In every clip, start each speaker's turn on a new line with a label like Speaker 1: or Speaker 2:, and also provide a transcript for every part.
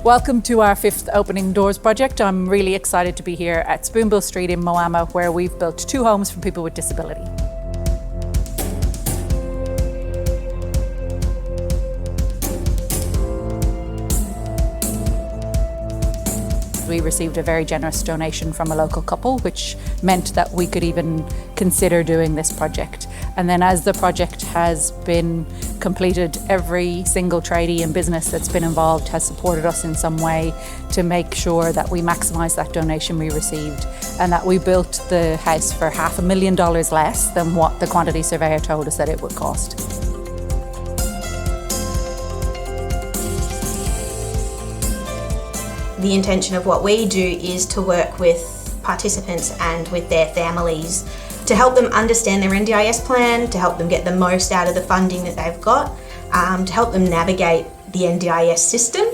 Speaker 1: Welcome to our 5th Opening Doors project. I'm really excited to be here at Spoonbill Street in Moama, where we've built 2 homes for people with disability. We received a very generous donation from a local couple, which meant that we could even consider doing this project. And then as the project has been completed, every single tradie and business that's been involved has supported us in some way to make sure that we maximise that donation we received and that we built the house for $500,000 less than what the quantity surveyor told us that it would cost.
Speaker 2: The intention of what we do is to work with participants and with their families to help them understand their NDIS plan, to help them get the most out of the funding that they've got, to help them navigate the NDIS system.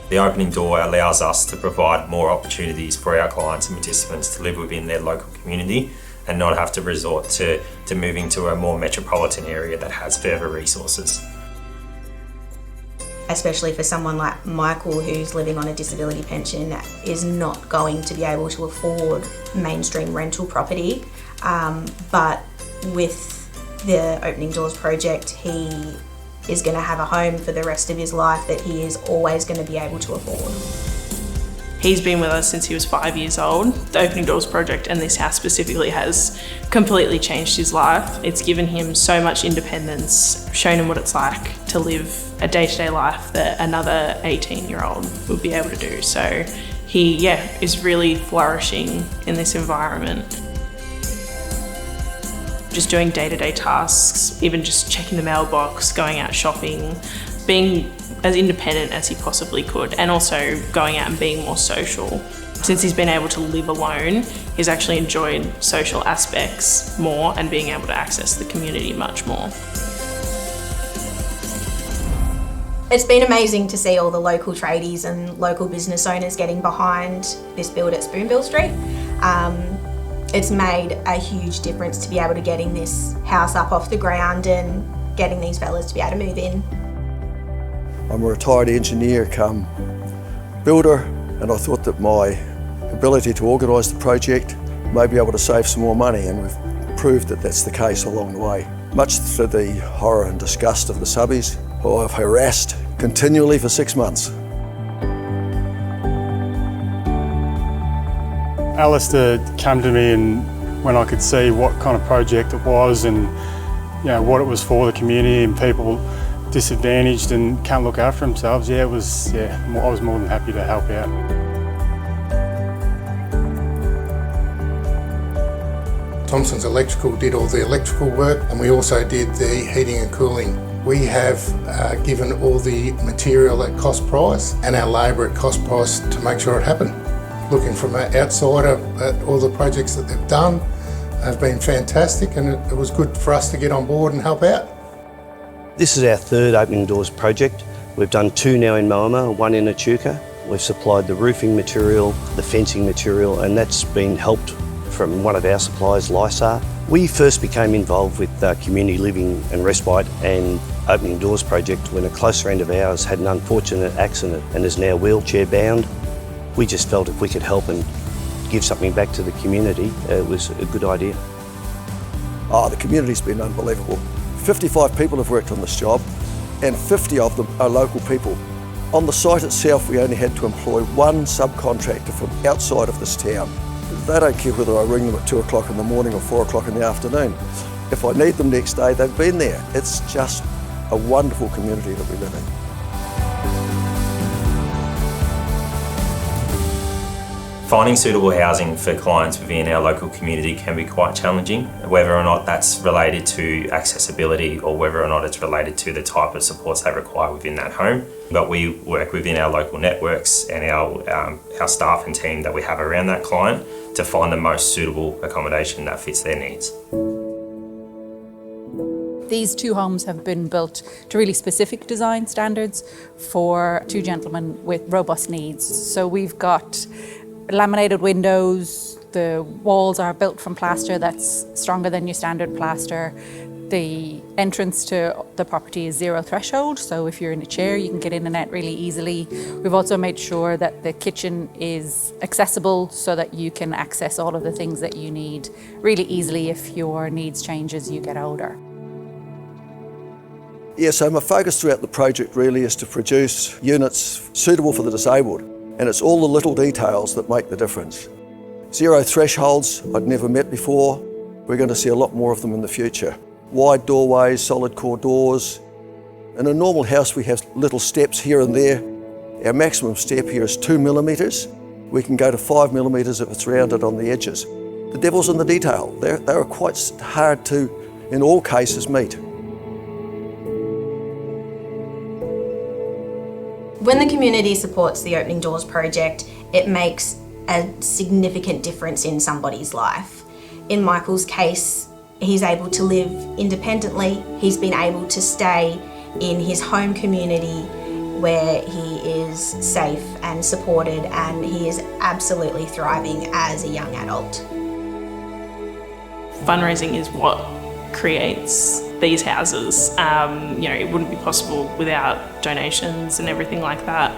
Speaker 3: The opening door allows us to provide more opportunities for our clients and participants to live within their local community and not have to resort to moving to a more metropolitan area that has further resources.
Speaker 2: Especially for someone like Michael, who's living on a disability pension, that is not going to be able to afford mainstream rental property. But with the Opening Doors project, he is going to have a home for the rest of his life that he is always going to be able to afford.
Speaker 4: He's been with us since he was 5 years old. The Opening Doors project and this house specifically has completely changed his life. It's given him so much independence, shown him what it's like to live a day-to-day life that another 18-year-old would be able to do. So he, is really flourishing in this environment. Just doing day-to-day tasks, even just checking the mailbox, going out shopping, being as independent as he possibly could, and also going out and being more social. Since he's been able to live alone, he's actually enjoyed social aspects more and being able to access the community much more.
Speaker 2: It's been amazing to see all the local tradies and local business owners getting behind this build at Spoonbill Street. It's made a huge difference to be able to getting this house up off the ground and getting these fellas to be able to move in.
Speaker 5: I'm a retired engineer come builder, and I thought that my ability to organise the project may be able to save some more money, and we've proved that that's the case along the way. Much to the horror and disgust of the subbies, who I've harassed continually for 6 months.
Speaker 6: Alistair came to me and when I could see what kind of project it was and what it was for the community and people disadvantaged and can't look after themselves, I was more than happy to help out.
Speaker 7: Thompson's Electrical did all the electrical work, and we also did the heating and cooling. We have given all the material at cost price and our labour at cost price to make sure it happened. Looking from an outsider at all the projects that they've done have been fantastic, and it was good for us to get on board and help out.
Speaker 8: This is our 3rd Opening Doors project. We've done 2 now in Moama, 1 in Echuca. We've supplied the roofing material, the fencing material, and that's been helped from one of our suppliers, Lysar. We first became involved with Community Living and Respite and Opening Doors project when a close friend of ours had an unfortunate accident and is now wheelchair bound. We just felt if we could help and give something back to the community, it was a good idea.
Speaker 5: The community's been unbelievable. 55 people have worked on this job and 50 of them are local people. On the site itself, we only had to employ 1 subcontractor from outside of this town. They don't care whether I ring them at 2 o'clock in the morning or 4 o'clock in the afternoon. If I need them next day, they've been there. It's just a wonderful community that we live in.
Speaker 3: Finding suitable housing for clients within our local community can be quite challenging, whether or not that's related to accessibility or whether or not it's related to the type of supports they require within that home. But we work within our local networks and our staff and team that we have around that client to find the most suitable accommodation that fits their needs.
Speaker 1: These 2 homes have been built to really specific design standards for 2 gentlemen with robust needs. So we've got laminated windows, the walls are built from plaster that's stronger than your standard plaster. The entrance to the property is zero threshold, so if you're in a chair, you can get in and out really easily. We've also made sure that the kitchen is accessible so that you can access all of the things that you need really easily if your needs change as you get older.
Speaker 5: Yeah, so my focus throughout the project really is to produce units suitable for the disabled, and it's all the little details that make the difference. Zero thresholds I'd never met before. We're going to see a lot more of them in the future. Wide doorways, solid core doors. In a normal house we have little steps here and there. Our maximum step here is 2 millimetres. We can go to 5 millimetres if it's rounded on the edges. The devil's in the detail. They are quite hard to, in all cases, meet.
Speaker 2: When the community supports the Opening Doors project, it makes a significant difference in somebody's life. In Michael's case, he's able to live independently. He's been able to stay in his home community where he is safe and supported, and he is absolutely thriving as a young adult.
Speaker 4: Fundraising is what creates these houses. It wouldn't be possible without donations and everything like that.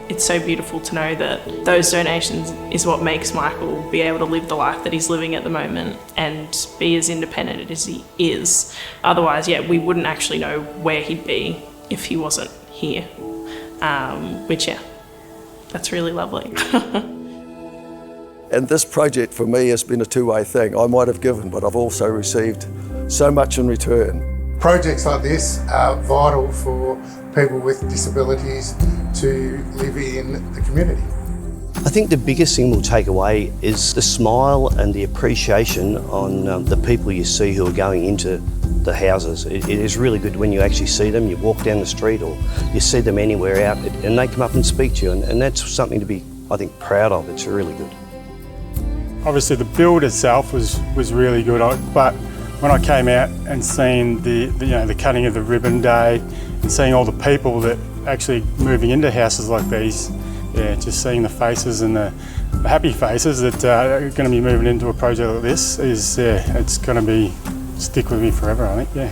Speaker 4: It's so beautiful to know that those donations is what makes Michael be able to live the life that he's living at the moment and be as independent as he is. Otherwise, we wouldn't actually know where he'd be if he wasn't here. That's really lovely.
Speaker 5: And this project for me has been a two-way thing. I might have given, but I've also received so much in return.
Speaker 7: Projects like this are vital for people with disabilities to live in the community.
Speaker 8: I think the biggest thing we'll take away is the smile and the appreciation on the people you see who are going into the houses. It is really good when you actually see them. You walk down the street or you see them anywhere out and they come up and speak to you, and that's something to be, I think, proud of. It's really good.
Speaker 6: Obviously the build itself was really good, but when I came out and seen the cutting of the ribbon day and seeing all the people that actually moving into houses like these, just seeing the faces and the happy faces that are going to be moving into a project like this is, it's going to stick with me forever, I think, yeah.